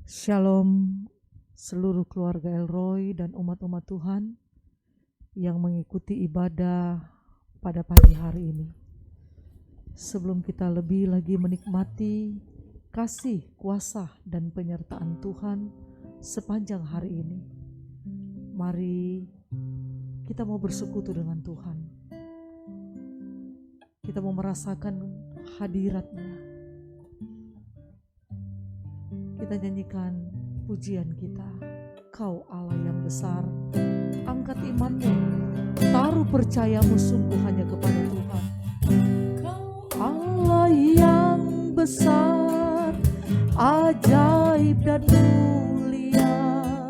Shalom seluruh keluarga Elroy dan umat-umat Tuhan yang mengikuti ibadah pada pagi hari ini. Sebelum kita lebih lagi menikmati kasih, kuasa, dan penyertaan Tuhan sepanjang hari ini, mari kita mau bersekutu dengan Tuhan. Kita mau merasakan hadirat-Nya. Kita nyanyikan pujian kita. Kau Allah yang besar, angkat imanmu, taruh percayamu sungguh hanya kepada Tuhan. Kau Allah yang besar, ajaib dan mulia.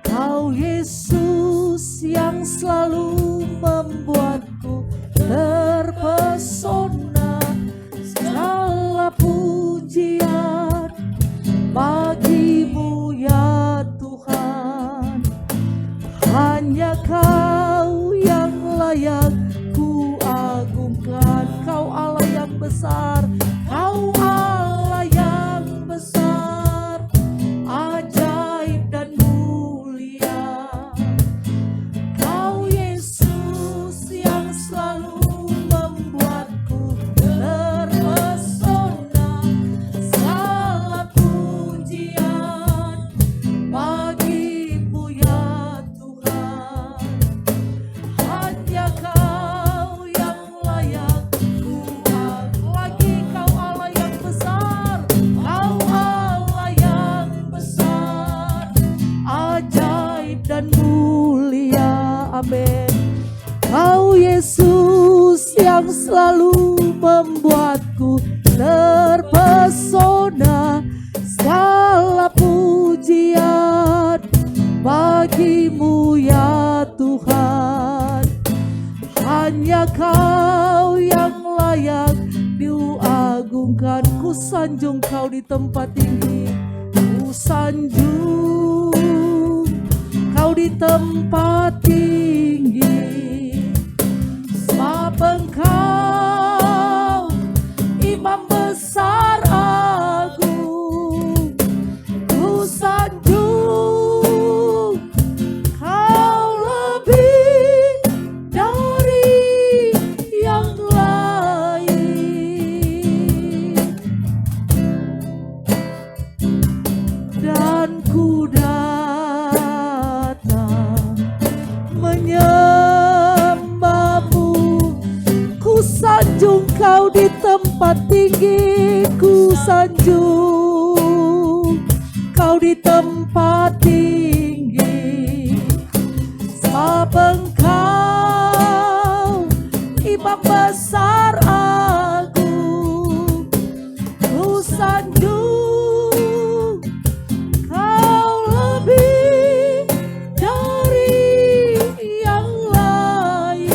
Kau Yesus yang selalu membuatku terpesona. Segala pujian bagimu ya Tuhan, hanya Kau yang layak ku agungkan. Kau Allah yang besar, Kau Allah yang besar, ajaib dan mulia. Kau Yesus yang selalu membuatku terpesona. Segala pujian bagimu ya Tuhan, hanya Kau yang layak ku lagi. Kau Allah yang besar, Kau Allah yang besar, ajaib dan mulia. Amin. Kau Yesus yang selalu membuatku terpesona. Segala pujian bagimu ya Tuhan, hanya Kau yang layak diagungkan. Ku sanjung Kau di tempat tinggi, ku sanjung Kau di tempat tinggi. Sebab Engkau Imam besar agung, ku sanjung Kau lebih dari yang lain. Dan ku datang menyembahmu, ku sanjung Kau di tempat tinggi, ku sanjung Kau di tempat tinggi. Sebab Engkau Imam besar agung, ku sanjung Kau lebih dari yang lain.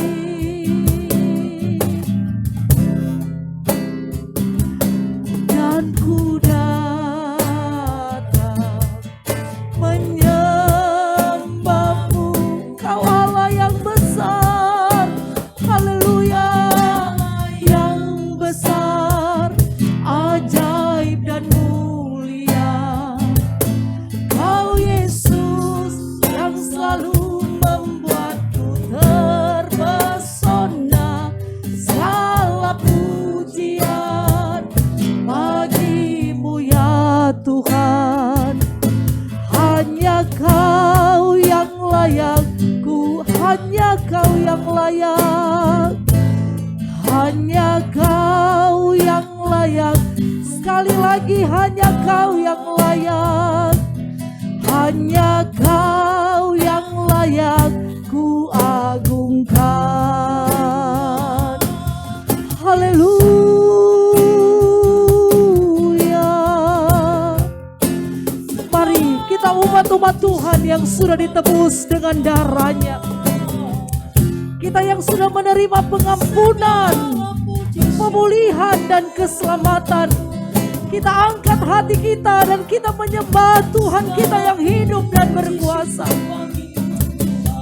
Dan ku datang menyembahmu, Kau Allah yang besar, haleluya, yang besar, ajaib dan mulia. Kau Yesus yang selalu membuatku terpesona. Segala pujian bagimu ya Tuhan, hanya Kau yang layak ku, hanya Kau yang layak, hanya Kau yang layak. Sekali lagi, hanya Kau yang layak, hanya Kau yang layak ku agungkan. Haleluya. Mari kita umat-umat Tuhan yang sudah ditebus dengan darah-Nya, kita yang sudah menerima pengampunan, pemulihan dan keselamatan, kita angkat hati kita dan kita menyembah Tuhan kita yang hidup dan berkuasa.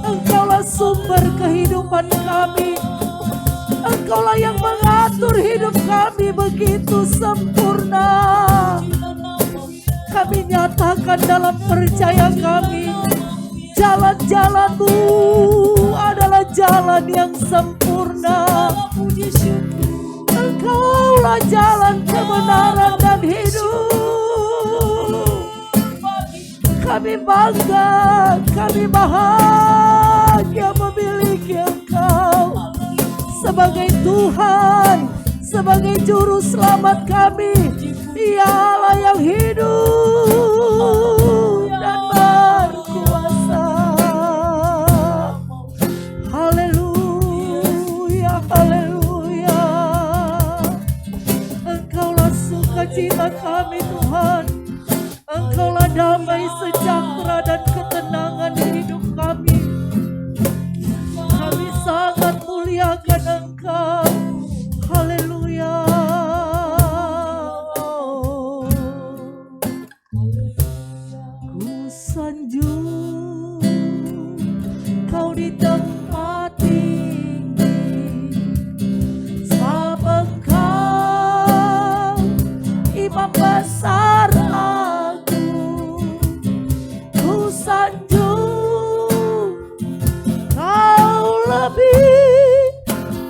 Engkaulah sumber kehidupan kami, Engkaulah yang mengatur hidup kami begitu sempurna. kami nyatakan dalam percaya kami, jalan-jalan-Mu adalah jalan yang sempurna. Engkaulah jalan kebenaran dan hidup. Kami bangga, kami bahagia memiliki Engkau sebagai Tuhan, sebagai Juru Selamat kami. Ialah yang hidup dan berkuasa. Haleluya, haleluya. Engkaulah sukacita kami Tuhan. Engkaulah damai sejahtera dan ketenangan di hidup kami. Kami sangat muliakan Engkau. Haleluya. Ku sanjung Kau di tempat tinggi, sebab Engkau Imam besar agung. Ku sanjung Kau lebih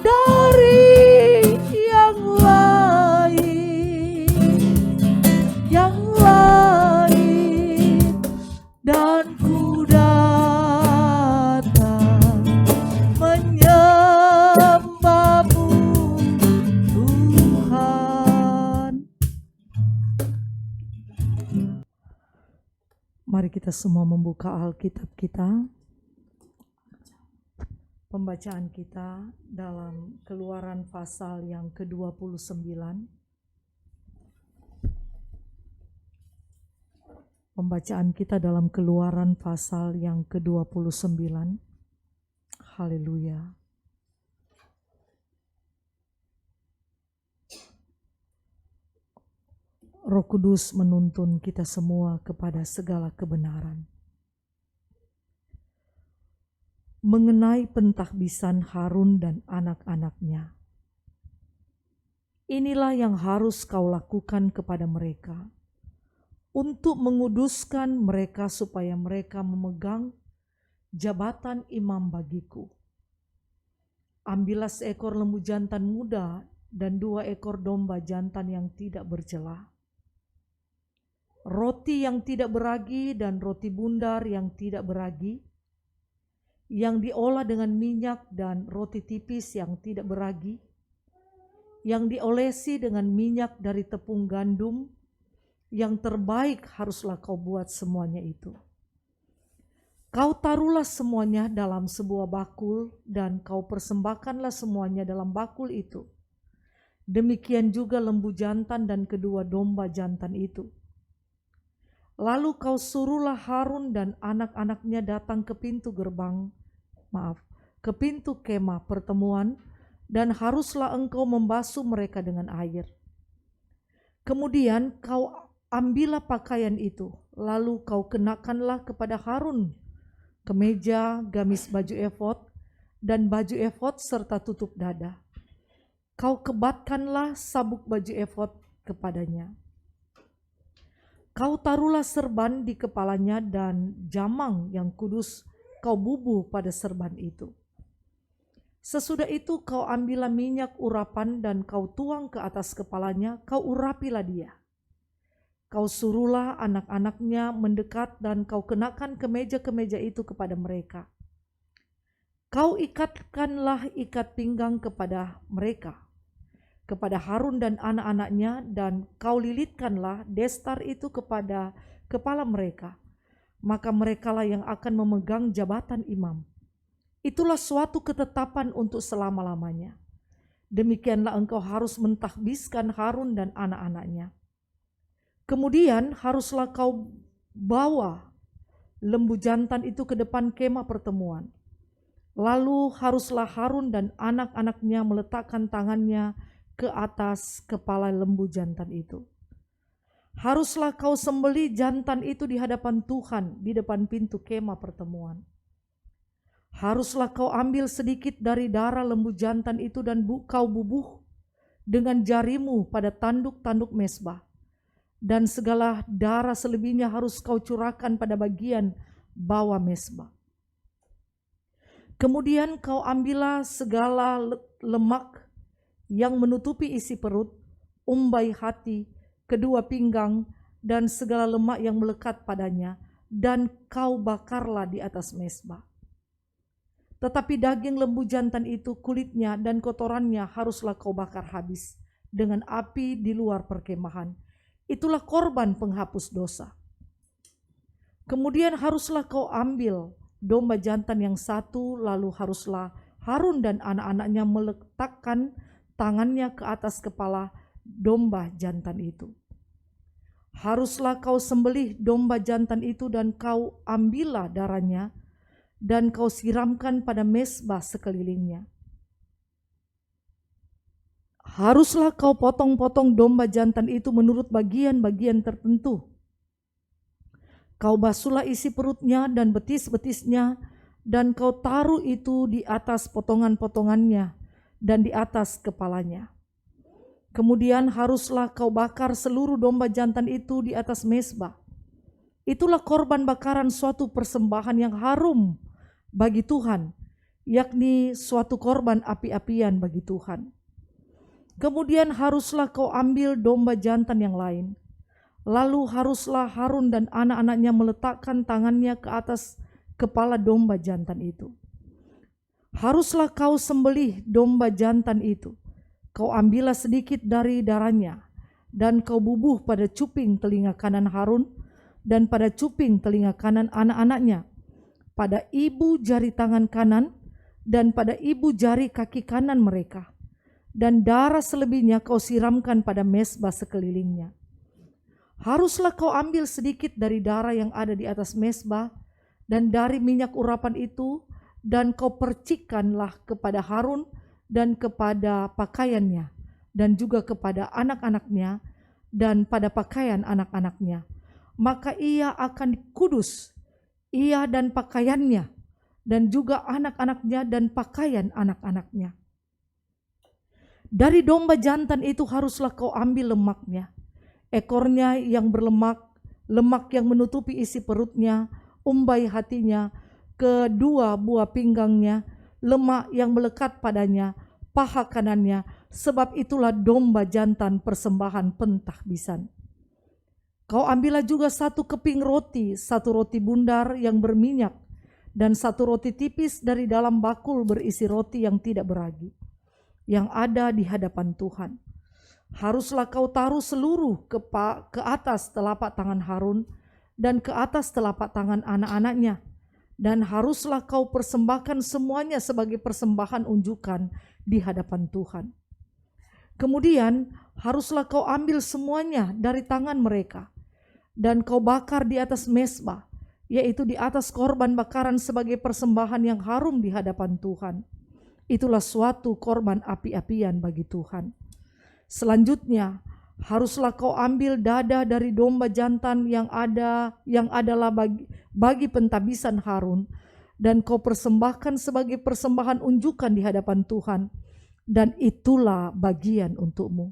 dari yang lain, dan ku datang menyembah-Mu Tuhan. Mari kita semua membuka Alkitab kita. Pembacaan kita dalam Keluaran pasal yang ke-29. Pembacaan kita dalam Keluaran pasal yang ke-29. Haleluya. Roh Kudus menuntun kita semua kepada segala kebenaran. Mengenai pentahbisan Harun dan anak-anaknya. Inilah yang harus kau lakukan kepada mereka, untuk menguduskan mereka supaya mereka memegang jabatan imam bagiku. Ambillah seekor lembu jantan muda dan 2 ekor domba jantan yang tidak bercela, roti yang tidak beragi dan roti bundar yang tidak beragi, yang diolah dengan minyak, dan roti tipis yang tidak beragi, yang diolesi dengan minyak dari tepung gandum. Yang terbaik haruslah kau buat semuanya itu. Kau taruhlah semuanya dalam sebuah bakul, dan kau persembahkanlah semuanya dalam bakul itu. Demikian juga lembu jantan dan kedua domba jantan itu. Lalu kau suruhlah Harun dan anak-anaknya datang ke pintu pintu kemah pertemuan, dan haruslah engkau membasuh mereka dengan air. Kemudian kau ambillah pakaian itu, lalu kau kenakanlah kepada Harun kemeja, gamis baju efod, dan baju efod serta tutup dada. Kau kebatkanlah sabuk baju efod kepadanya. Kau taruhlah serban di kepalanya, dan jamang yang kudus kau bubuh pada serban itu. Sesudah itu kau ambillah minyak urapan dan kau tuang ke atas kepalanya, kau urapilah dia. Kau suruhlah anak-anaknya mendekat dan kau kenakan kemeja-kemeja itu kepada mereka. Kau ikatkanlah ikat pinggang kepada mereka, kepada Harun dan anak-anaknya, dan kau lilitkanlah destar itu kepada kepala mereka. Maka merekalah yang akan memegang jabatan imam. Itulah suatu ketetapan untuk selama-lamanya. Demikianlah engkau harus mentahbiskan Harun dan anak-anaknya. Kemudian haruslah kau bawa lembu jantan itu ke depan kemah pertemuan. Lalu haruslah Harun dan anak-anaknya meletakkan tangannya ke atas kepala lembu jantan itu. Haruslah kau sembelih jantan itu di hadapan Tuhan di depan pintu kemah pertemuan. Haruslah kau ambil sedikit dari darah lembu jantan itu dan kau bubuh dengan jarimu pada tanduk-tanduk mezbah. dan segala darah selebihnya harus kau curahkan pada bagian bawah mezbah. Kemudian kau ambillah segala lemak yang menutupi isi perut, umbai hati, kedua pinggang, dan segala lemak yang melekat padanya, dan kau bakarlah di atas mezbah. Tetapi daging lembu jantan itu, kulitnya dan kotorannya haruslah kau bakar habis dengan api di luar perkemahan. Itulah korban penghapus dosa. Kemudian haruslah kau ambil domba jantan yang satu, lalu haruslah Harun dan anak-anaknya meletakkan tangannya ke atas kepala domba jantan itu. Haruslah kau sembelih domba jantan itu dan kau ambillah darahnya dan kau siramkan pada mezbah sekelilingnya. Haruslah kau potong-potong domba jantan itu menurut bagian-bagian tertentu. Kau basuhlah isi perutnya dan betis-betisnya, dan kau taruh itu di atas potongan-potongannya dan di atas kepalanya. Kemudian haruslah kau bakar seluruh domba jantan itu di atas mezbah. Itulah korban bakaran suatu persembahan yang harum bagi Tuhan, yakni suatu korban api-apian bagi Tuhan. Kemudian haruslah kau ambil domba jantan yang lain. Lalu haruslah Harun dan anak-anaknya meletakkan tangannya ke atas kepala domba jantan itu. Haruslah kau sembelih domba jantan itu. Kau ambillah sedikit dari darahnya, dan kau bubuh pada cuping telinga kanan Harun, dan pada cuping telinga kanan anak-anaknya, pada ibu jari tangan kanan, dan pada ibu jari kaki kanan mereka. Dan darah selebihnya kau siramkan pada mezbah sekelilingnya. Haruslah kau ambil sedikit dari darah yang ada di atas mezbah dan dari minyak urapan itu, dan kau percikkanlah kepada Harun dan kepada pakaiannya, dan juga kepada anak-anaknya dan pada pakaian anak-anaknya. Maka ia akan kudus, ia dan pakaiannya, dan juga anak-anaknya dan pakaian anak-anaknya. Dari domba jantan itu haruslah kau ambil lemaknya, ekornya yang berlemak, lemak yang menutupi isi perutnya, umbai hatinya, kedua buah pinggangnya, lemak yang melekat padanya, paha kanannya, sebab itulah domba jantan persembahan pentahbisan. Kau ambillah juga satu keping roti, satu roti bundar yang berminyak, dan satu roti tipis dari dalam bakul berisi roti yang tidak beragi, yang ada di hadapan Tuhan. Haruslah kau taruh seluruh ke atas telapak tangan Harun dan ke atas telapak tangan anak-anaknya, dan haruslah kau persembahkan semuanya sebagai persembahan unjukan di hadapan Tuhan. Kemudian haruslah kau ambil semuanya dari tangan mereka, dan kau bakar di atas mezbah, yaitu di atas korban bakaran sebagai persembahan yang harum di hadapan Tuhan. Itulah suatu korban api-apian bagi Tuhan. Selanjutnya, haruslah kau ambil dada dari domba jantan yang adalah bagi pentahbisan Harun, dan kau persembahkan sebagai persembahan unjukan di hadapan Tuhan, dan itulah bagian untukmu.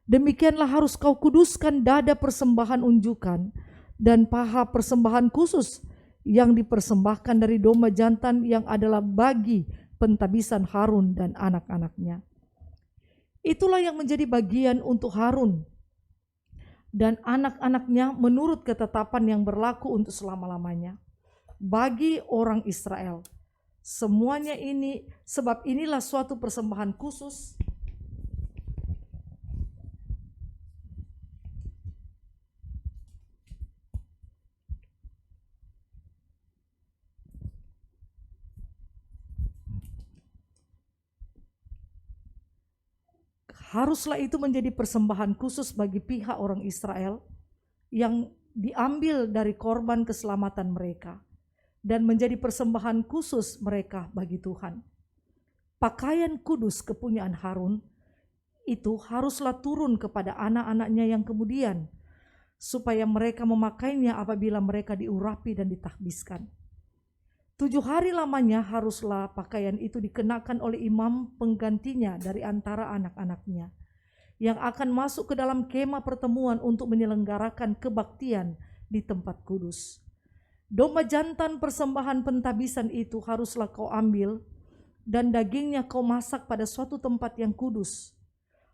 Demikianlah harus kau kuduskan dada persembahan unjukan dan paha persembahan khusus yang dipersembahkan dari domba jantan yang adalah bagi pentahbisan Harun dan anak-anaknya. Itulah yang menjadi bagian untuk Harun dan anak-anaknya menurut ketetapan yang berlaku untuk selama-lamanya bagi orang Israel. Semuanya ini, sebab inilah suatu persembahan khusus haruslah itu menjadi persembahan khusus bagi pihak orang Israel yang diambil dari korban keselamatan mereka dan menjadi persembahan khusus mereka bagi Tuhan. Pakaian kudus kepunyaan Harun itu haruslah turun kepada anak-anaknya yang kemudian, supaya mereka memakainya apabila mereka diurapi dan ditahbiskan. 7 hari lamanya haruslah pakaian itu dikenakan oleh imam penggantinya dari antara anak-anaknya. yang akan masuk ke dalam kemah pertemuan untuk menyelenggarakan kebaktian di tempat kudus. Domba jantan persembahan pentabisan itu haruslah kau ambil, dan dagingnya kau masak pada suatu tempat yang kudus.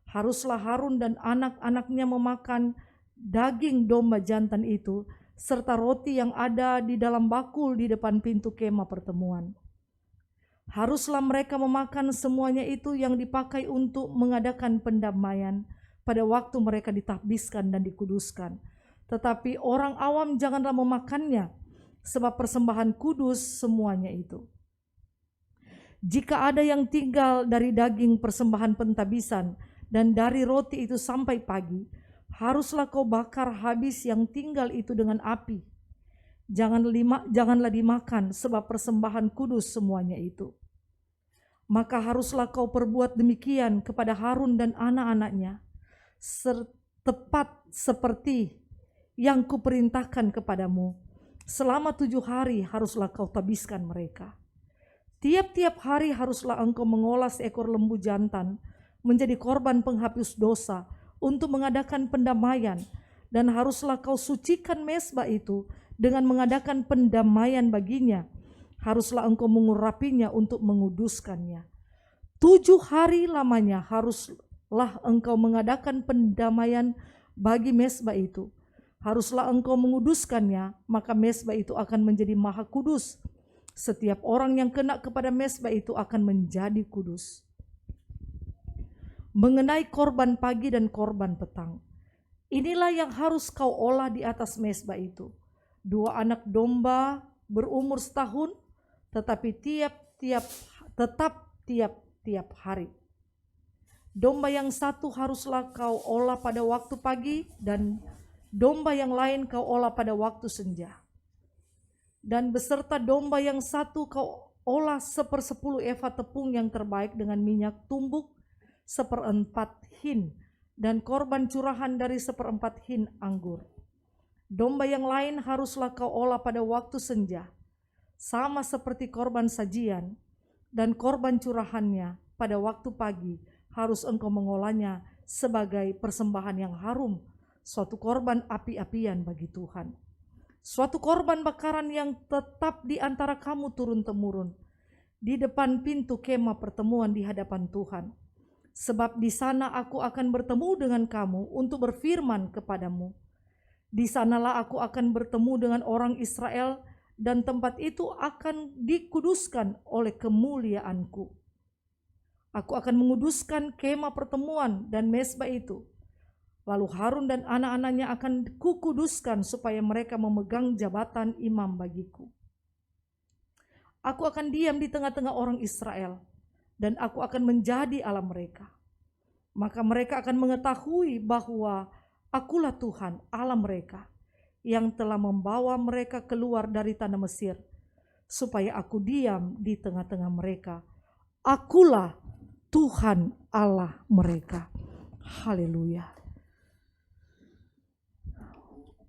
Haruslah Harun dan anak-anaknya memakan daging domba jantan itu, serta roti yang ada di dalam bakul di depan pintu kemah pertemuan. Haruslah mereka memakan semuanya itu yang dipakai untuk mengadakan pendamaian pada waktu mereka ditakbiskan dan dikuduskan. Tetapi orang awam janganlah memakannya, sebab persembahan kudus semuanya itu. Jika ada yang tinggal dari daging persembahan pentabisan dan dari roti itu sampai pagi, haruslah kau bakar habis yang tinggal itu dengan api. Janganlah dimakan, sebab persembahan kudus semuanya itu. Maka haruslah kau perbuat demikian kepada Harun dan anak-anaknya, tepat seperti yang kuperintahkan kepadamu. Selama 7 hari haruslah kau tabiskan mereka. Tiap-tiap hari haruslah engkau mengolah seekor lembu jantan menjadi korban penghapus dosa untuk mengadakan pendamaian, dan haruslah kau sucikan mezbah itu dengan mengadakan pendamaian baginya. Haruslah engkau mengurapinya untuk menguduskannya. 7 hari lamanya haruslah engkau mengadakan pendamaian bagi mezbah itu. Haruslah engkau menguduskannya, maka mezbah itu akan menjadi maha kudus. Setiap orang yang kena kepada mezbah itu akan menjadi kudus. Mengenai korban pagi dan korban petang, inilah yang harus kau olah di atas mezbah itu. 2 anak domba berumur setahun, tetapi tiap hari. Domba yang satu haruslah kau olah pada waktu pagi, dan domba yang lain kau olah pada waktu senja. Dan beserta domba yang satu kau olah 1/10 eva tepung yang terbaik dengan minyak tumbuk 1/4 hin, dan korban curahan dari 1/4 hin anggur. Domba yang lain haruslah kau olah pada waktu senja, sama seperti korban sajian, dan korban curahannya pada waktu pagi harus engkau mengolahnya sebagai persembahan yang harum, suatu korban api-apian bagi Tuhan. Suatu korban bakaran yang tetap di antara kamu turun-temurun, di depan pintu kemah pertemuan di hadapan Tuhan. Sebab di sana aku akan bertemu dengan kamu untuk berfirman kepadamu. Di sanalah aku akan bertemu dengan orang Israel, dan tempat itu akan dikuduskan oleh kemuliaanku. Aku akan menguduskan kemah pertemuan dan mezbah itu. Lalu Harun dan anak-anaknya akan kukuduskan supaya mereka memegang jabatan imam bagiku. Aku akan diam di tengah-tengah orang Israel, dan aku akan menjadi Allah mereka. Maka mereka akan mengetahui bahwa akulah Tuhan Allah mereka, yang telah membawa mereka keluar dari tanah Mesir, supaya aku diam di tengah-tengah mereka. Akulah Tuhan Allah mereka. Haleluya.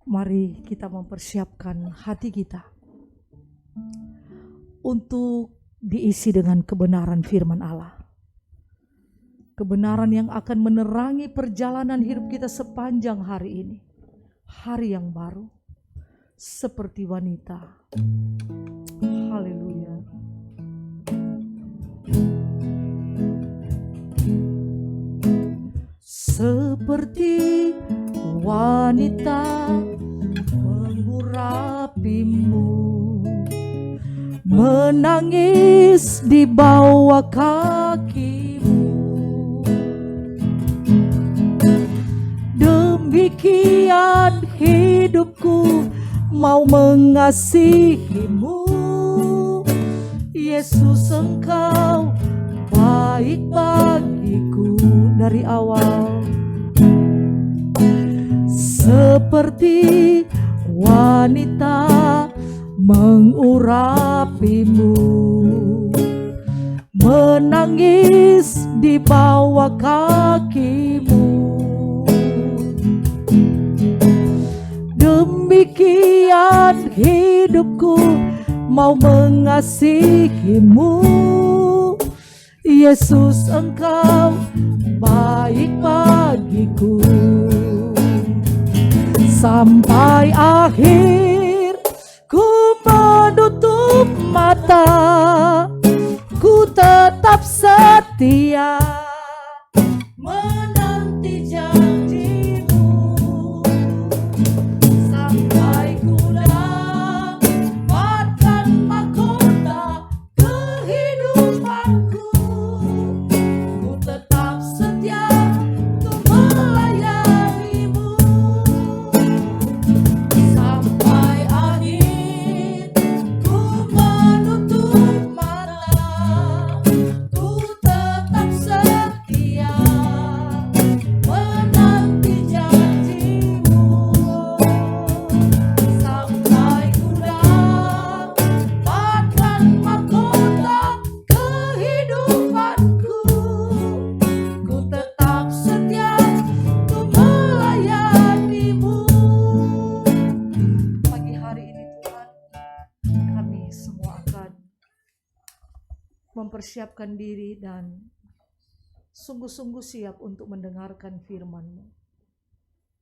Mari kita mempersiapkan hati kita untuk diisi dengan kebenaran firman Allah. Kebenaran yang akan menerangi perjalanan hidup kita sepanjang hari ini. Hari yang baru seperti wanita. Haleluya. Seperti wanita mengurapimu, menangis di bawah kakimu. Demikian hidupku mau mengasihimu, Yesus, engkau baik bagiku dari awal. Seperti wanita mengurapimu, menangis di bawah kakimu. Demikian hidupku mau mengasihimu, Yesus, engkau baik bagiku bagiku sampai akhir. Ku menutup mata, ku tetap setia menanti janjimu sampai ku dapatkan mahkota kehidupanku. Ku tetap setia untuk melayanimu sampai akhir. Ku menutup mata, ku tetap setia menanti janjimu sampai ku dapatkan mahkota kehidupanku. Ku tetap setia untuk melayanimu. Pagi hari ini Tuhan, kami semua akan mempersiapkan diri dan sungguh-sungguh siap untuk mendengarkan firman-Mu.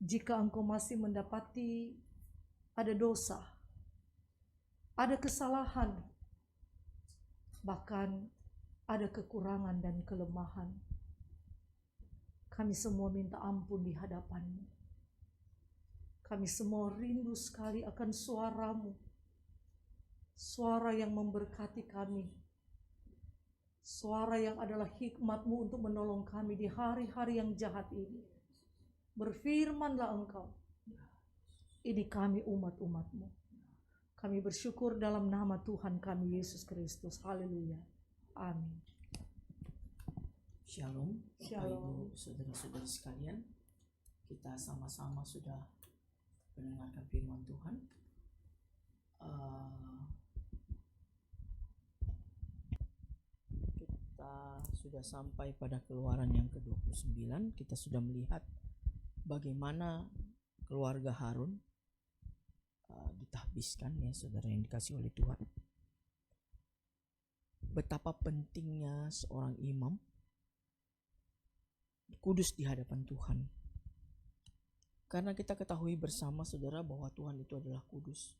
Jika Engkau masih mendapati ada dosa, ada kesalahan, bahkan ada kekurangan dan kelemahan, kami semua minta ampun di hadapan-Mu. Kami semua rindu sekali akan suara-Mu, suara yang memberkati kami, suara yang adalah hikmat-Mu untuk menolong kami di hari-hari yang jahat ini. Berfirmanlah Engkau, ini kami umat-umat-Mu. Kami bersyukur dalam nama Tuhan kami Yesus Kristus. Haleluya. Amin. Shalom, Shalom. Bapak Ibu, saudara-saudari sekalian, kita sama-sama sudah mendengarkan firman Tuhan. Kita sudah sampai pada Keluaran yang ke-29. Kita sudah melihat bagaimana keluarga Harun ditahbiskan, ya saudara yang dikasih oleh Tuhan. Betapa pentingnya seorang imam kudus di hadapan Tuhan. Karena kita ketahui bersama saudara bahwa Tuhan itu adalah kudus.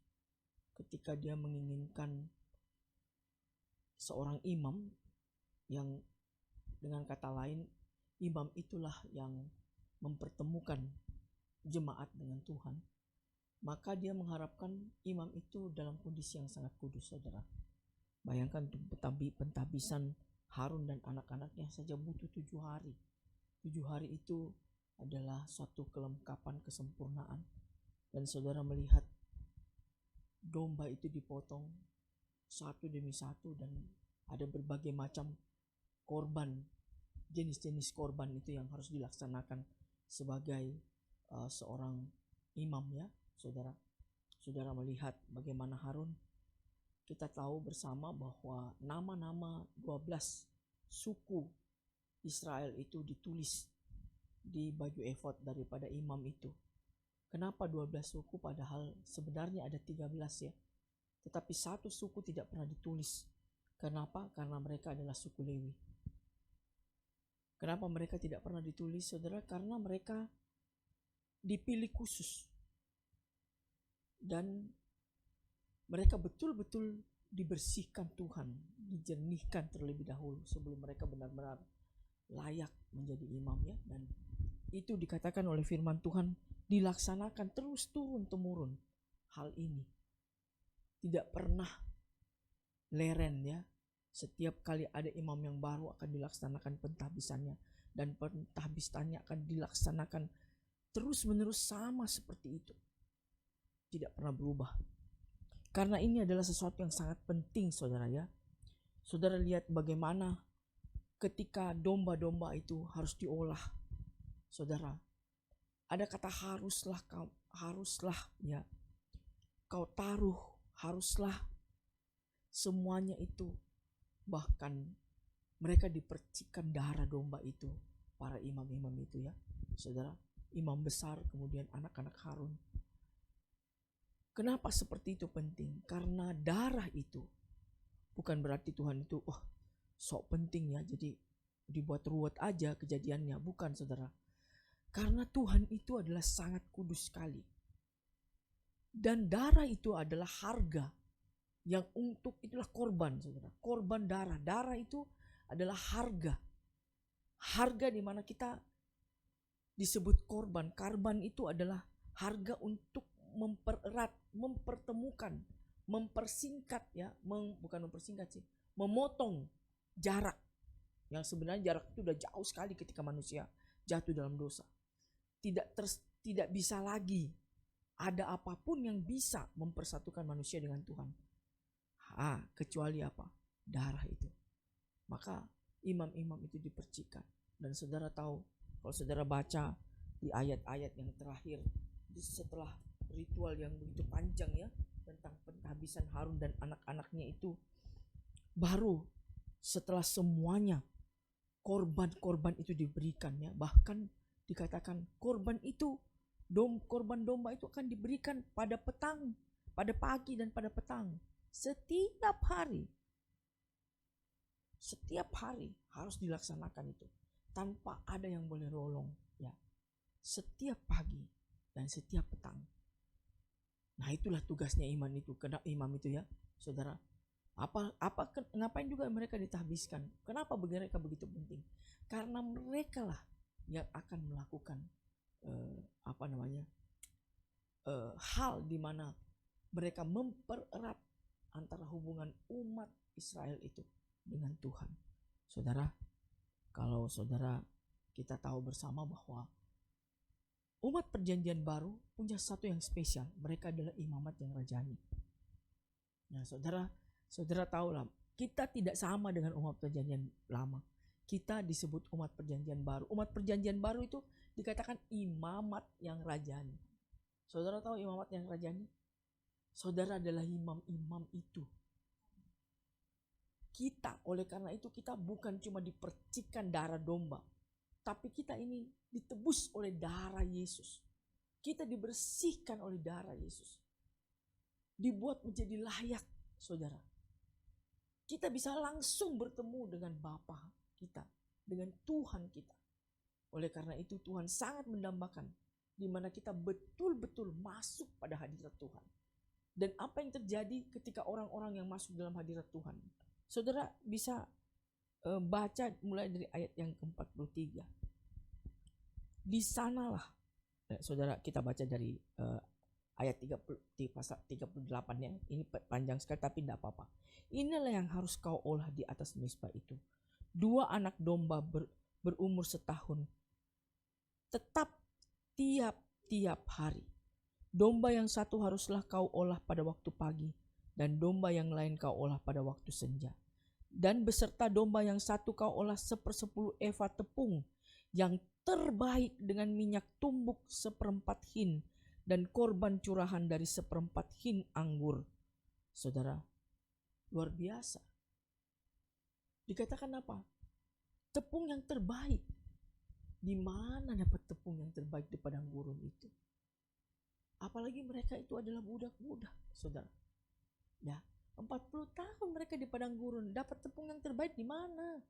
Ketika Dia menginginkan seorang imam, yang dengan kata lain, imam itulah yang mempertemukan jemaat dengan Tuhan, maka Dia mengharapkan imam itu dalam kondisi yang sangat kudus, saudara. Bayangkan pentahbisan Harun dan anak-anaknya saja butuh 7 hari. 7 hari itu adalah suatu kelengkapan, kesempurnaan. Dan saudara melihat domba itu dipotong satu demi satu, dan ada berbagai macam korban, jenis-jenis korban itu yang harus dilaksanakan sebagai seorang imam, ya saudara. Saudara melihat bagaimana Harun, kita tahu bersama bahwa nama-nama 12 suku Israel itu ditulis di baju efod daripada imam itu. Kenapa 12 suku padahal sebenarnya ada 13, ya. Tetapi satu suku tidak pernah ditulis. Kenapa? Karena mereka adalah suku Lewi. Kenapa mereka tidak pernah ditulis, saudara? Karena mereka dipilih khusus. Dan mereka betul-betul dibersihkan Tuhan, dijernihkan terlebih dahulu sebelum mereka benar-benar layak menjadi imam, ya. Dan itu dikatakan oleh firman Tuhan dilaksanakan terus turun-temurun. Hal ini tidak pernah leren, ya. Setiap kali ada imam yang baru akan dilaksanakan pentahbisannya, dan pentahbisannya akan dilaksanakan terus-menerus sama seperti itu. Tidak pernah berubah. Karena ini adalah sesuatu yang sangat penting, saudara, ya. Saudara lihat bagaimana ketika domba-domba itu harus diolah, saudara. Ada kata haruslah, ya. Kau taruh, haruslah. Semuanya itu, bahkan mereka dipercikkan darah domba itu, para imam-imam itu, ya saudara. Imam besar, kemudian anak-anak Harun. Kenapa seperti itu penting? Karena darah itu bukan berarti Tuhan itu sok penting, ya, jadi dibuat ruwet aja kejadiannya. Bukan, saudara. Karena Tuhan itu adalah sangat kudus sekali. Dan darah itu adalah harga yang untuk itulah korban, saudara. Korban darah. Darah itu adalah harga. Harga di mana kita disebut korban. Korban itu adalah harga untuk mempererat, mempertemukan, mempersingkat ya, bukan mempersingkat sih, memotong jarak. Yang sebenarnya jarak itu udah jauh sekali ketika manusia jatuh dalam dosa. Tidak bisa lagi ada apapun yang bisa mempersatukan manusia dengan Tuhan. Kecuali apa? Darah itu. Maka imam-imam itu dipercikan. Dan saudara tahu, kalau saudara baca di ayat-ayat yang terakhir, setelah ritual yang begitu panjang ya, tentang penghabisan Harun dan anak-anaknya itu, baru setelah semuanya korban-korban itu diberikan ya, bahkan dikatakan korban itu, korban domba itu akan diberikan pada petang, pada pagi dan pada petang. Setiap hari harus dilaksanakan itu, tanpa ada yang boleh rolong ya. Setiap pagi dan setiap petang. Nah, itulah tugasnya imam itu ya, saudara. Ngapain juga mereka ditahbiskan? Kenapa mereka begitu penting? Karena mereka lah yang akan melakukan hal di mana mereka mempererat antara hubungan umat Israel itu dengan Tuhan. Saudara, kalau saudara kita tahu bersama bahwa umat perjanjian baru punya satu yang spesial. Mereka adalah imamat yang rajani. Nah, saudara tahulah, kita tidak sama dengan umat perjanjian lama. Kita disebut umat perjanjian baru. Umat perjanjian baru itu dikatakan imamat yang rajani. Saudara tahu imamat yang rajani? Saudara adalah imam-imam itu. Kita, oleh karena itu kita bukan cuma dipercikan darah domba, tapi kita ini ditebus oleh darah Yesus. Kita dibersihkan oleh darah Yesus. Dibuat menjadi layak, saudara. Kita bisa langsung bertemu dengan Bapa kita, dengan Tuhan kita. Oleh karena itu Tuhan sangat mendambakan di mana kita betul-betul masuk pada hadirat Tuhan. Dan apa yang terjadi ketika orang-orang yang masuk dalam hadirat Tuhan? Saudara bisa baca mulai dari ayat yang ke-43. Di sanalah, saudara kita baca dari ayat 38-nya. Ini panjang sekali tapi tidak apa-apa. Inilah yang harus kau olah di atas mezbah itu. 2 anak domba berumur setahun. Tetap tiap hari. Domba yang satu haruslah kau olah pada waktu pagi, dan domba yang lain kau olah pada waktu senja. Dan beserta domba yang satu kau olah 1/10 eva tepung yang terbaik dengan minyak tumbuk 1/4 hin, dan korban curahan dari 1/4 hin anggur. Saudara, luar biasa. Dikatakan apa? Tepung yang terbaik. Di mana dapat tepung yang terbaik di padang gurun itu? Apalagi mereka itu adalah budak-budak, saudara. Ya, 40 tahun mereka di padang gurun, dapat tepung yang terbaik di mana?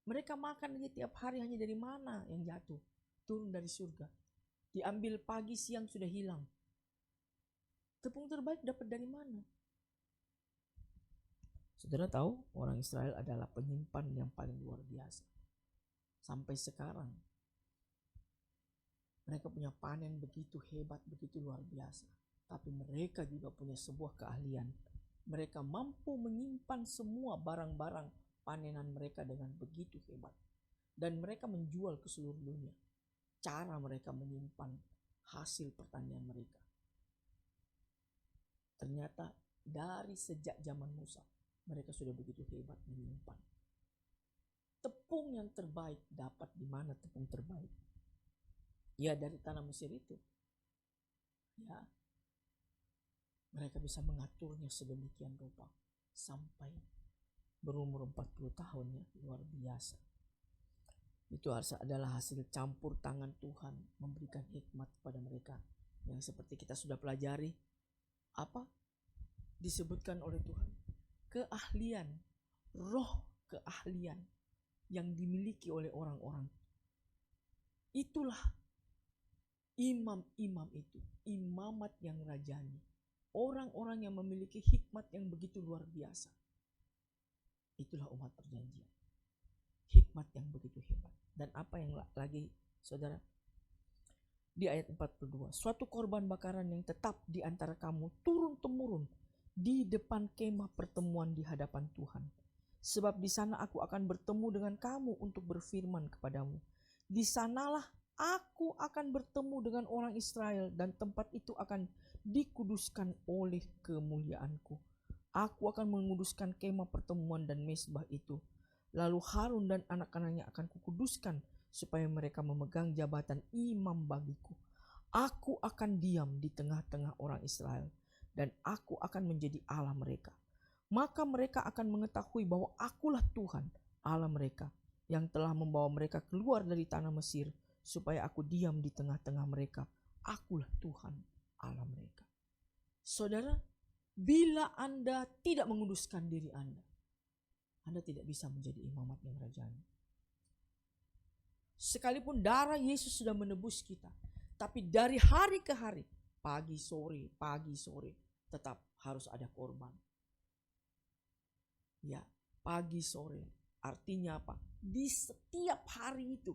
Mereka makan aja tiap hari hanya dari mana yang jatuh? Turun dari surga. Diambil pagi siang sudah hilang. Tepung terbaik dapat dari mana? Saudara tahu, orang Israel adalah penyimpan yang paling luar biasa. Sampai sekarang mereka punya panen begitu hebat, begitu luar biasa. Tapi mereka juga punya sebuah keahlian. Mereka mampu menyimpan semua barang-barang panenan mereka dengan begitu hebat. Dan mereka menjual ke seluruh dunia. Cara mereka menyimpan hasil pertanian mereka. Ternyata dari sejak zaman Musa, mereka sudah begitu hebat menyimpan. Tepung yang terbaik dapat di mana tepung terbaik? Ya, dari tanah Mesir itu. Ya, mereka bisa mengaturnya sedemikian rupa sampai berumur 40 tahun ya, luar biasa. Itu adalah hasil campur tangan Tuhan memberikan hikmat kepada mereka. Yang seperti kita sudah pelajari, apa disebutkan oleh Tuhan? Keahlian, roh keahlian yang dimiliki oleh orang-orang. Itulah imam-imam itu, imamat yang rajani, orang-orang yang memiliki hikmat yang begitu luar biasa. Itulah umat perjanjian. Hikmat yang begitu hebat. Dan apa yang lagi, saudara? Di ayat 42, suatu korban bakaran yang tetap di antara kamu turun-temurun di depan kemah pertemuan di hadapan Tuhan. Sebab di sana aku akan bertemu dengan kamu untuk berfirman kepadamu. Di sanalah aku akan bertemu dengan orang Israel dan tempat itu akan dikuduskan oleh kemuliaanku. Aku akan menguduskan kemah pertemuan dan mezbah itu. Lalu Harun dan anak-anaknya akan kukuduskan supaya mereka memegang jabatan imam bagiku. Aku akan diam di tengah-tengah orang Israel dan aku akan menjadi Allah mereka. Maka mereka akan mengetahui bahwa akulah Tuhan Allah mereka yang telah membawa mereka keluar dari tanah Mesir supaya aku diam di tengah-tengah mereka. Akulah Tuhan Allah mereka. Saudara, bila Anda tidak menguduskan diri Anda tidak bisa menjadi imamat yang rajani. Sekalipun darah Yesus sudah menebus kita, tapi dari hari ke hari, pagi sore, tetap harus ada korban. Ya, pagi sore. Artinya apa? Di setiap hari itu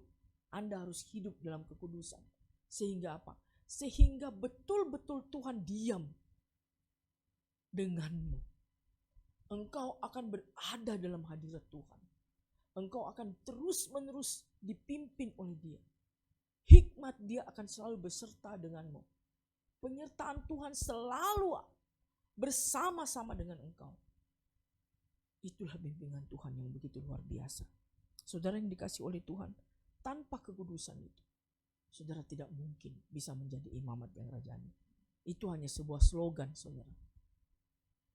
Anda harus hidup dalam kekudusan. Sehingga apa? Sehingga betul-betul Tuhan diam denganmu. Engkau akan berada dalam hadirat Tuhan. Engkau akan terus-menerus dipimpin oleh Dia. Hikmat Dia akan selalu beserta denganmu. Penyertaan Tuhan selalu bersama-sama dengan engkau. Itulah bimbingan Tuhan yang begitu luar biasa. Saudara yang dikasihi oleh Tuhan, tanpa kekudusan itu, saudara tidak mungkin bisa menjadi imamat yang rajani. Itu hanya sebuah slogan, saudara.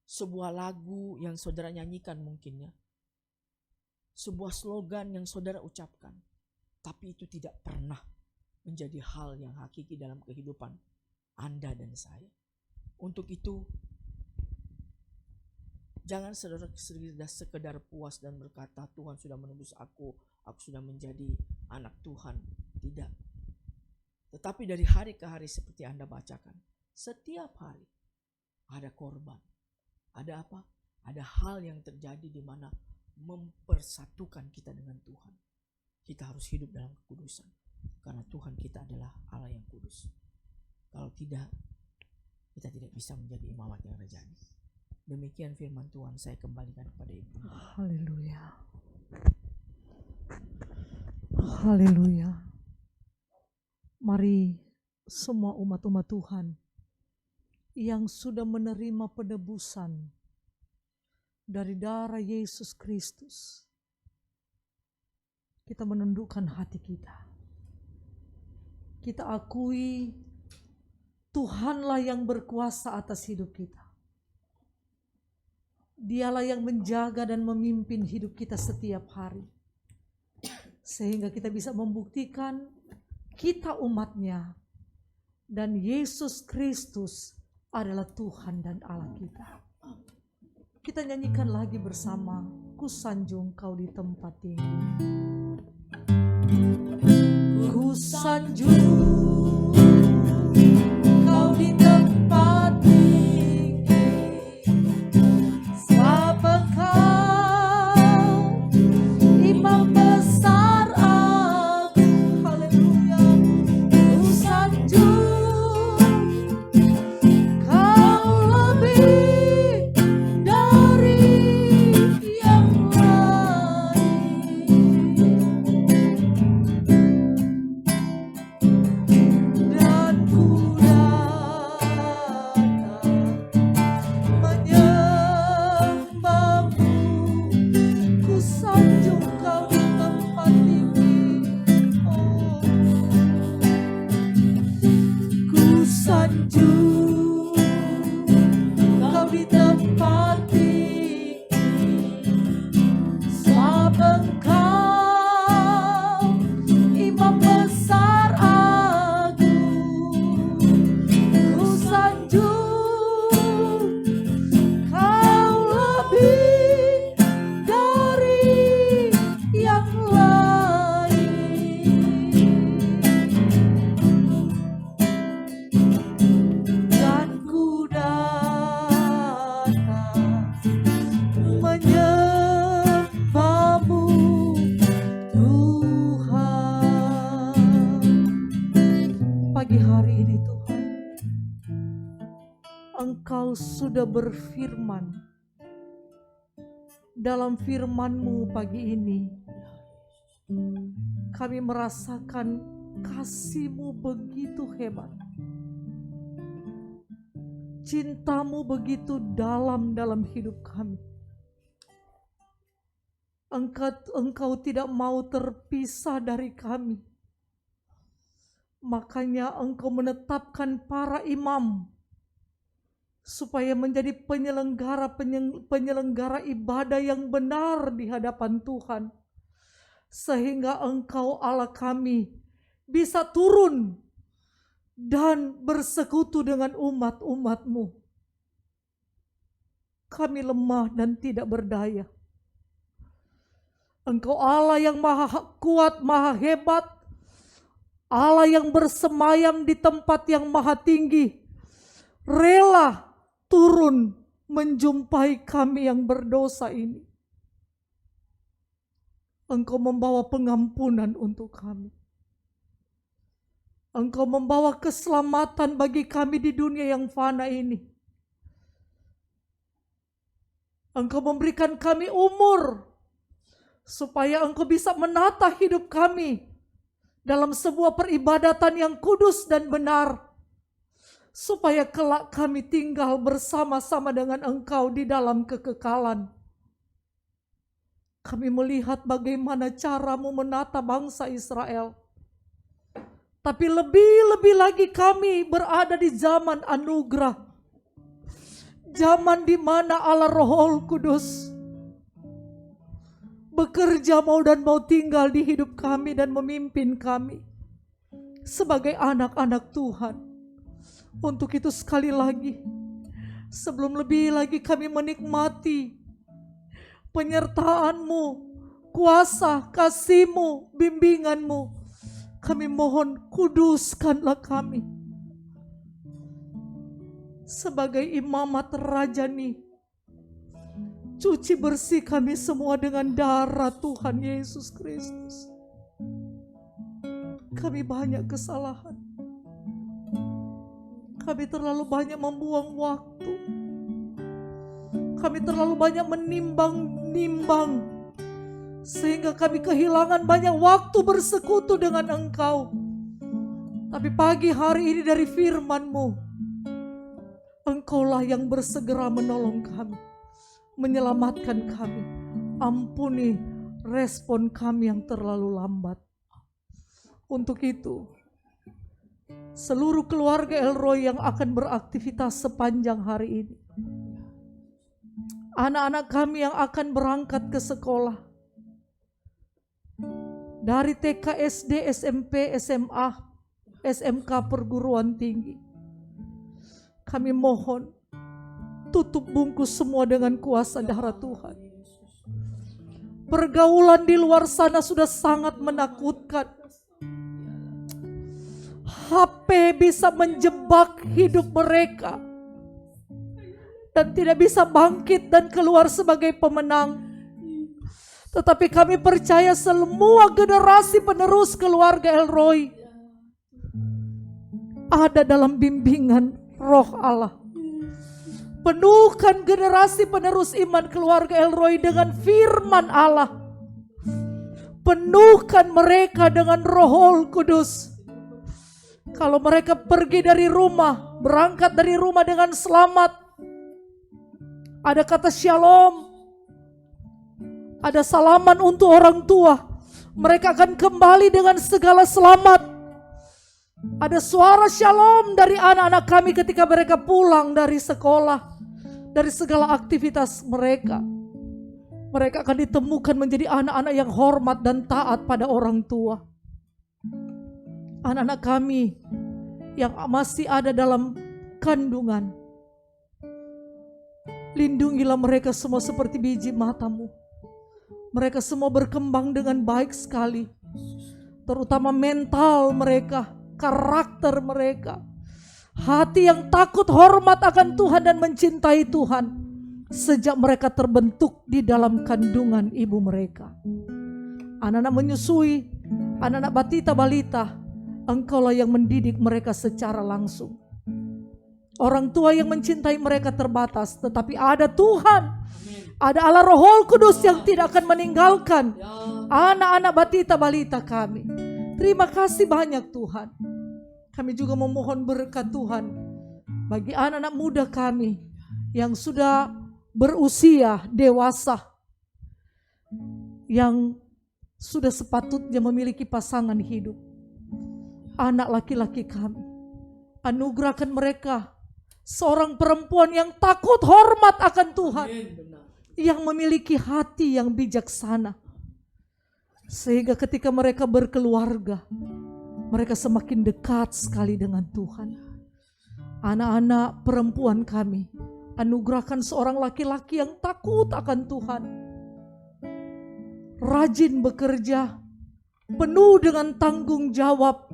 Sebuah lagu yang saudara nyanyikan mungkin ya. Sebuah slogan yang saudara ucapkan. Tapi itu tidak pernah menjadi hal yang hakiki dalam kehidupan Anda dan saya. Untuk itu, jangan saudara sekedar puas dan berkata, Tuhan sudah menebus aku sudah menjadi anak Tuhan. Tidak. Tetapi dari hari ke hari seperti Anda bacakan, setiap hari ada korban. Ada apa? Ada hal yang terjadi di mana mempersatukan kita dengan Tuhan. Kita harus hidup dalam kekudusan. Karena Tuhan kita adalah Allah yang kudus. Kalau tidak, kita tidak bisa menjadi imamat yang rajani. Demikian firman Tuhan, saya kembalikan kepada Ibu. Haleluya. Haleluya. Mari semua umat-umat Tuhan yang sudah menerima penebusan dari darah Yesus Kristus, kita menundukkan hati kita. Kita akui Tuhanlah yang berkuasa atas hidup kita. Dialah yang menjaga dan memimpin hidup kita setiap hari. Sehingga kita bisa membuktikan kita umatnya. Dan Yesus Kristus adalah Tuhan dan Allah kita. Kita nyanyikan lagi bersama, ku sanjung kau di tempat tinggi. Ku sanjung kau di tempat tinggi, sebab Engkau Imam besar agung. Haleluya. Ku sanjung kau lebih dari yang lain, dan ku datang menyembahmu. Ku sanjung kau di tempat tinggi. Oh, ku sanjung kau di tempat tinggi, sebab Engkau Imam besar agung. Ku sanjung kau lebih dari yang lain. Engkau sudah berfirman. Dalam firman-Mu pagi ini, kami merasakan kasih-Mu begitu hebat. Cinta-Mu begitu dalam hidup kami. Engkau tidak mau terpisah dari kami. Makanya Engkau menetapkan para imam supaya menjadi penyelenggara ibadah yang benar di hadapan Tuhan. Sehingga Engkau Allah kami bisa turun dan bersekutu dengan umat-umat-Mu. Kami lemah dan tidak berdaya. Engkau Allah yang maha kuat, maha hebat, Allah yang bersemayam di tempat yang maha tinggi, rela turun menjumpai kami yang berdosa ini. Engkau membawa pengampunan untuk kami. Engkau membawa keselamatan bagi kami di dunia yang fana ini. Engkau memberikan kami umur supaya Engkau bisa menata hidup kami dalam sebuah peribadatan yang kudus dan benar, supaya kelak kami tinggal bersama-sama dengan Engkau di dalam kekekalan. Kami melihat bagaimana cara-Mu menata bangsa Israel. Tapi lebih-lebih lagi kami berada di zaman anugerah. Zaman di mana Allah Roh Kudus bekerja mau tinggal di hidup kami dan memimpin kami sebagai anak-anak Tuhan. Untuk itu sekali lagi, sebelum lebih lagi kami menikmati penyertaan-Mu, kuasa, kasih-Mu, bimbingan-Mu, kami mohon kuduskanlah kami sebagai imamat rajani. Cuci bersih kami semua dengan darah Tuhan Yesus Kristus. Kami banyak kesalahan. Kami terlalu banyak membuang waktu. Kami terlalu banyak menimbang-nimbang, sehingga kami kehilangan banyak waktu bersekutu dengan Engkau. Tapi pagi hari ini dari firman-Mu, Engkaulah yang bersegera menolong kami, menyelamatkan kami. Ampuni respon kami yang terlalu lambat. Untuk itu, seluruh keluarga Elroy yang akan beraktivitas sepanjang hari ini, anak-anak kami yang akan berangkat ke sekolah, dari TK, SD, SMP, SMA, SMK, perguruan tinggi, kami mohon tutup bungkus semua dengan kuasa darah Tuhan. Pergaulan di luar sana sudah sangat menakutkan. HP bisa menjebak hidup mereka dan tidak bisa bangkit dan keluar sebagai pemenang. Tetapi kami percaya semua generasi penerus keluarga Elroy ada dalam bimbingan Roh Allah. Penuhkan generasi penerus iman keluarga Elroy dengan firman Allah. Penuhkan mereka dengan Roh Kudus. Kalau mereka pergi dari rumah, berangkat dari rumah dengan selamat, ada kata shalom, ada salaman untuk orang tua, mereka akan kembali dengan segala selamat. Ada suara shalom dari anak-anak kami ketika mereka pulang dari sekolah, dari segala aktivitas mereka. Mereka akan ditemukan menjadi anak-anak yang hormat dan taat pada orang tua. Anak-anak kami yang masih ada dalam kandungan, lindungilah mereka semua seperti biji mata-Mu. Mereka semua berkembang dengan baik sekali, terutama mental mereka, karakter mereka, hati yang takut hormat akan Tuhan dan mencintai Tuhan sejak mereka terbentuk di dalam kandungan ibu mereka. Anak-anak menyusui, anak-anak batita balita, Engkaulah yang mendidik mereka secara langsung. Orang tua yang mencintai mereka terbatas, tetapi ada Tuhan, ada Allah Roh Kudus yang tidak akan meninggalkan anak-anak batita balita kami. Terima kasih banyak Tuhan. Kami juga memohon berkat Tuhan bagi anak-anak muda kami yang sudah berusia dewasa, yang sudah sepatutnya memiliki pasangan hidup. Anak laki-laki kami, anugerahkan mereka seorang perempuan yang takut hormat akan Tuhan, yang memiliki hati yang bijaksana, sehingga ketika mereka berkeluarga, mereka semakin dekat sekali dengan Tuhan. Anak-anak perempuan kami, anugerahkan seorang laki-laki yang takut akan Tuhan, rajin bekerja, penuh dengan tanggung jawab,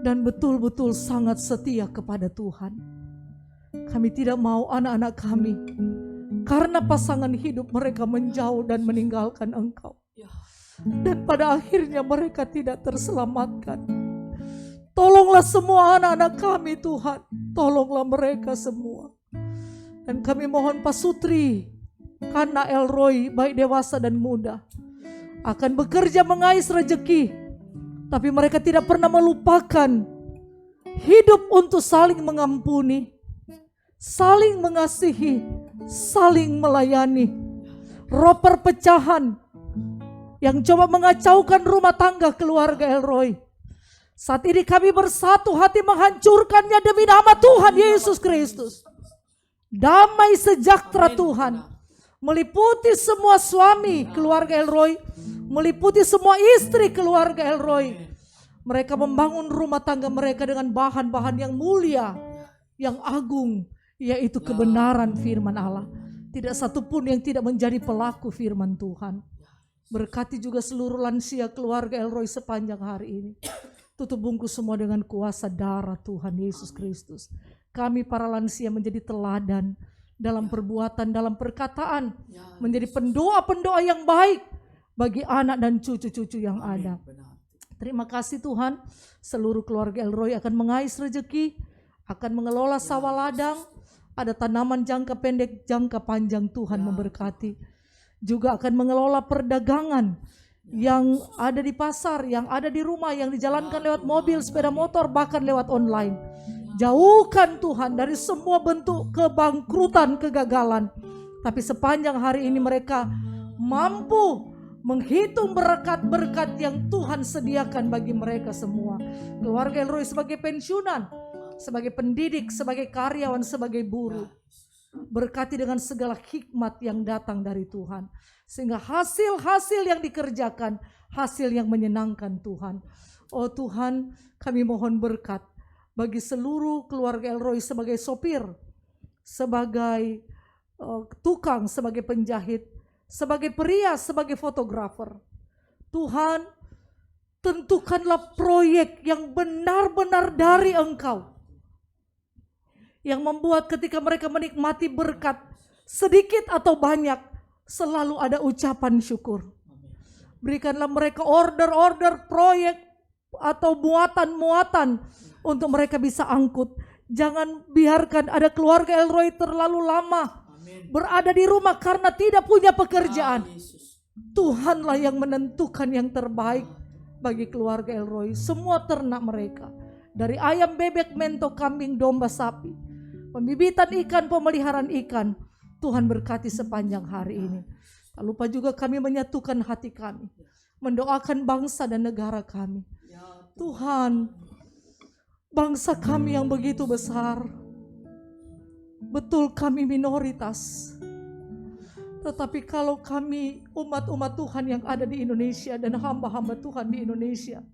dan betul-betul sangat setia kepada Tuhan. Kami tidak mau anak-anak kami karena pasangan hidup mereka menjauh dan meninggalkan Engkau, dan pada akhirnya mereka tidak terselamatkan. Tolonglah semua anak-anak kami Tuhan, tolonglah mereka semua. Dan kami mohon Pak Sutri, Kana Elroy, baik dewasa dan muda, akan bekerja mengais rezeki, tapi mereka tidak pernah melupakan hidup untuk saling mengampuni, saling mengasihi, saling melayani. Roh perpecahan yang coba mengacaukan rumah tangga keluarga Elroy, saat ini kami bersatu hati menghancurkannya demi nama Tuhan Yesus Kristus. Damai sejahtera Tuhan meliputi semua suami keluarga Elroy, meliputi semua istri keluarga Elroy. Mereka membangun rumah tangga mereka dengan bahan-bahan yang mulia, yang agung, yaitu kebenaran firman Allah. Tidak satupun yang tidak menjadi pelaku firman Tuhan. Berkati juga seluruh lansia keluarga Elroy sepanjang hari ini. Tutup bungkus semua dengan kuasa darah Tuhan Yesus Kristus. Kami para lansia menjadi teladan dalam perbuatan, dalam perkataan, menjadi pendoa-pendoa yang baik bagi anak dan cucu-cucu yang ada. Terima kasih Tuhan, seluruh keluarga Elroy akan mengais rezeki, akan mengelola sawah ladang, ada tanaman jangka pendek, jangka panjang. Tuhan memberkati. Juga akan mengelola perdagangan yang ada di pasar, yang ada di rumah, yang dijalankan lewat mobil, sepeda motor, bahkan lewat online. Jauhkan Tuhan dari semua bentuk kebangkrutan, kegagalan. Tapi sepanjang hari ini mereka mampu menghitung berkat-berkat yang Tuhan sediakan bagi mereka semua. Keluarga Elroy sebagai pensiunan, sebagai pendidik, sebagai karyawan, sebagai buruh, berkati dengan segala hikmat yang datang dari Tuhan, sehingga hasil-hasil yang dikerjakan, hasil yang menyenangkan Tuhan. Oh Tuhan, kami mohon berkat bagi seluruh keluarga Elroy sebagai sopir, sebagai tukang, sebagai penjahit, sebagai perias, sebagai fotografer. Tuhan, tentukanlah proyek yang benar-benar dari Engkau, yang membuat ketika mereka menikmati berkat, sedikit atau banyak, selalu ada ucapan syukur. Berikanlah mereka order-order proyek atau muatan-muatan untuk mereka bisa angkut. Jangan biarkan ada keluarga Elroy terlalu lama berada di rumah karena tidak punya pekerjaan. Tuhanlah yang menentukan yang terbaik bagi keluarga Elroy. Semua ternak mereka, dari ayam, bebek, mentok, kambing, domba, sapi, pembibitan ikan, pemeliharaan ikan, Tuhan berkati sepanjang hari ini. Tak lupa juga kami menyatukan hati kami, mendoakan bangsa dan negara kami. Tuhan, bangsa kami yang begitu besar, betul kami minoritas, tetapi kalau kami umat-umat Tuhan yang ada di Indonesia dan hamba-hamba Tuhan di Indonesia,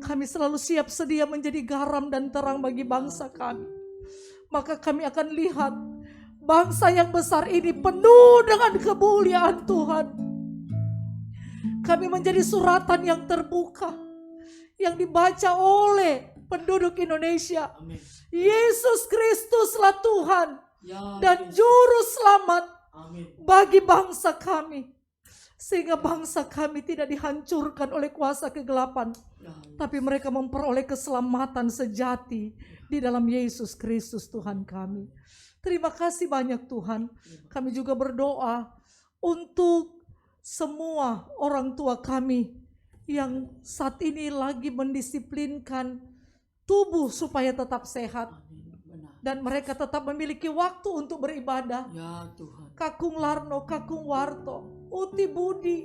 kami selalu siap sedia menjadi garam dan terang bagi bangsa kami. Maka kami akan lihat bangsa yang besar ini penuh dengan kemuliaan Tuhan. Kami menjadi suratan yang terbuka, yang dibaca oleh penduduk Indonesia. Amin. Yesus Kristuslah Tuhan dan Juru Selamat bagi bangsa kami. Sehingga bangsa kami tidak dihancurkan oleh kuasa kegelapan, tapi mereka memperoleh keselamatan sejati di dalam Yesus Kristus Tuhan kami. Terima kasih banyak Tuhan. Kami juga berdoa untuk semua orang tua kami yang saat ini lagi mendisiplinkan tubuh supaya tetap sehat. Dan mereka tetap memiliki waktu untuk beribadah. Ya Tuhan. Kakung Larno, Kakung Warto, Uti Budi,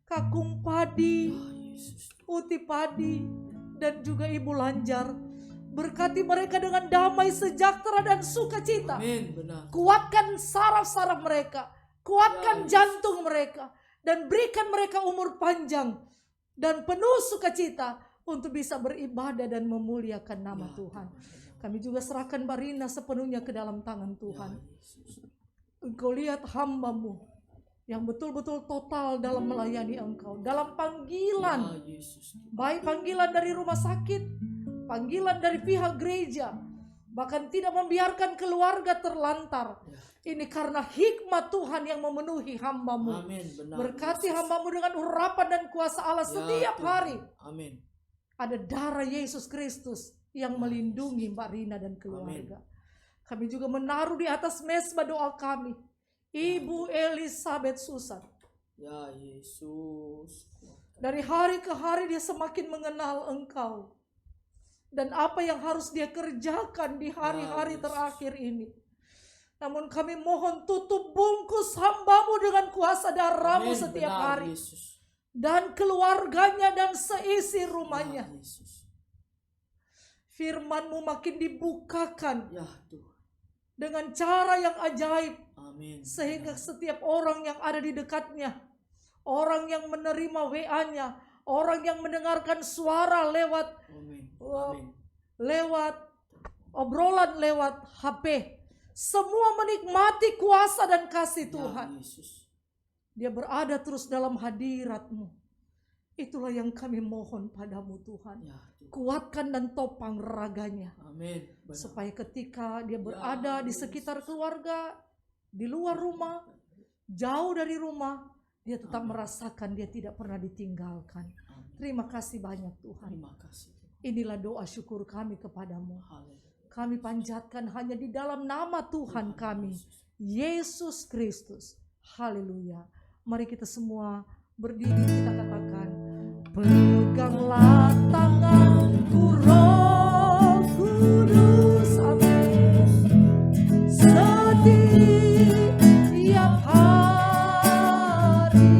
Kakung Padi, Uti Padi, dan juga Ibu Lanjar. Berkati mereka dengan damai, sejahtera, dan sukacita. Amin. Benar. Kuatkan saraf-saraf mereka, kuatkan jantung mereka, dan berikan mereka umur panjang dan penuh sukacita untuk bisa beribadah dan memuliakan nama Tuhan. Kami juga serahkan Mbak Rina sepenuhnya ke dalam tangan Tuhan. Engkau lihat hamba-Mu yang betul-betul total dalam melayani Engkau, dalam panggilan, baik panggilan dari rumah sakit, panggilan dari pihak gereja, bahkan tidak membiarkan keluarga terlantar. Ini karena hikmat Tuhan yang memenuhi hamba-Mu. Amin. Benar. Berkati hamba-Mu dengan urapan dan kuasa Allah setiap hari. Amin. Ada darah Yesus Kristus yang melindungi Mbak Rina dan keluarga. Kami juga menaruh di atas mezbah doa kami Ibu Elizabeth Susan. Ya Yesus. Dari hari ke hari dia semakin mengenal Engkau. Dan apa yang harus dia kerjakan di hari-hari terakhir ini. Namun kami mohon tutup bungkus hamba-Mu dengan kuasa darah-Mu setiap hari. Yesus. Dan keluarganya dan seisi rumahnya. Ya Yesus. Firman-Mu makin dibukakan. Ya Tuhan. Dengan cara yang ajaib. Amin. Sehingga setiap orang yang ada di dekatnya, orang yang menerima WA-nya, orang yang mendengarkan suara lewat lewat obrolan lewat HP, semua menikmati kuasa dan kasih Tuhan. Dia berada terus dalam hadirat-Mu. Itulah yang kami mohon padamu Tuhan. Kuatkan dan topang raganya. Amin. Supaya ketika dia berada di sekitar keluarga, di luar rumah, jauh dari rumah, dia tetap merasakan dia tidak pernah ditinggalkan. Terima kasih banyak Tuhan. Terima kasih. Inilah doa syukur kami kepadamu. Kami panjatkan hanya di dalam nama Tuhan kami, Yesus Kristus. Haleluya. Mari kita semua berdiri, kita katakan, peganglah tanganku Roh Kudus, amin. Setiap hari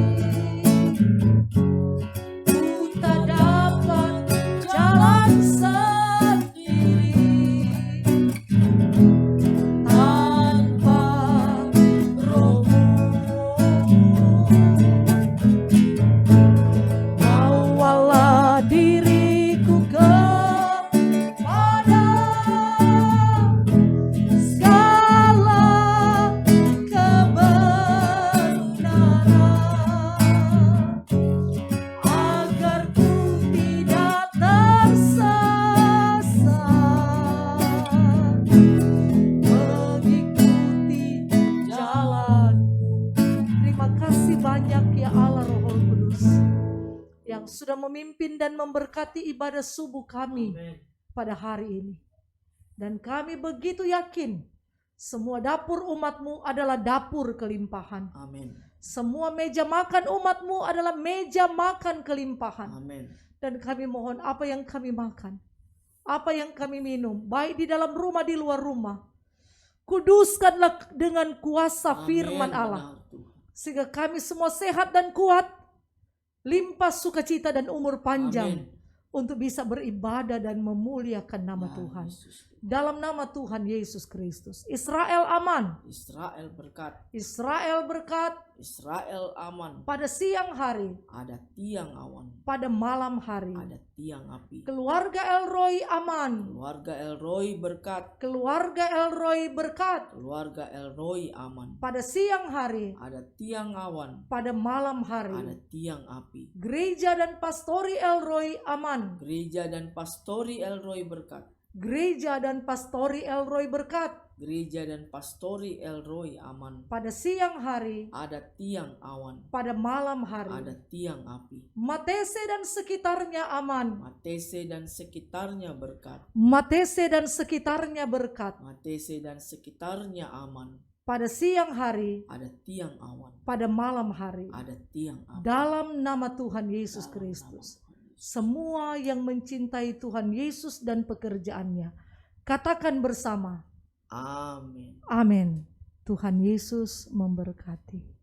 ku tak dapat jalan sendiri tanpa Roh-Mu. Bawalah diriku kepada segala kebenaran, agar ku tidak tersesat, mengikuti jalan-Mu. Terima kasih banyak ya Allah Roh Kudus yang sudah memimpin dan memberkati ibadah subuh kami pada hari ini. Dan kami begitu yakin semua dapur umat-Mu adalah dapur kelimpahan. Amin. Semua meja makan umat-Mu adalah meja makan kelimpahan. Amin. Dan kami mohon apa yang kami makan, apa yang kami minum, baik di dalam rumah di luar rumah, kuduskanlah dengan kuasa firman Allah. Sehingga kami semua sehat dan kuat, limpah sukacita dan umur panjang. Untuk bisa beribadah dan memuliakan nama Tuhan. Dalam nama Tuhan Yesus Kristus. Israel aman. Israel berkat. Israel berkat. Israel aman. Pada siang hari. Ada tiang awan. Pada malam hari. Ada tiang api. Keluarga Elroy aman. Keluarga Elroy berkat. Keluarga Elroy berkat. Keluarga Elroy aman. Pada siang hari. Ada tiang awan. Pada malam hari. Ada tiang api. Gereja dan pastori Elroy aman. Gereja dan pastori Elroy berkat. Gereja dan Pastori Elroy berkat. Gereja dan Pastori Elroy aman. Pada siang hari, Ada tiang awan, pada malam hari, ada tiang api. Matese dan sekitarnya aman. Matese dan sekitarnya berkat. Matese dan sekitarnya berkat. Matese dan sekitarnya aman. Pada siang hari, Ada tiang awan, pada malam hari. ada tiang api. Dalam nama Tuhan Yesus Dalam Kristus. nama Tuhan Yesus. Semua yang mencintai Tuhan Yesus dan pekerjaannya, katakan bersama, Amin. amin. Tuhan Yesus memberkati.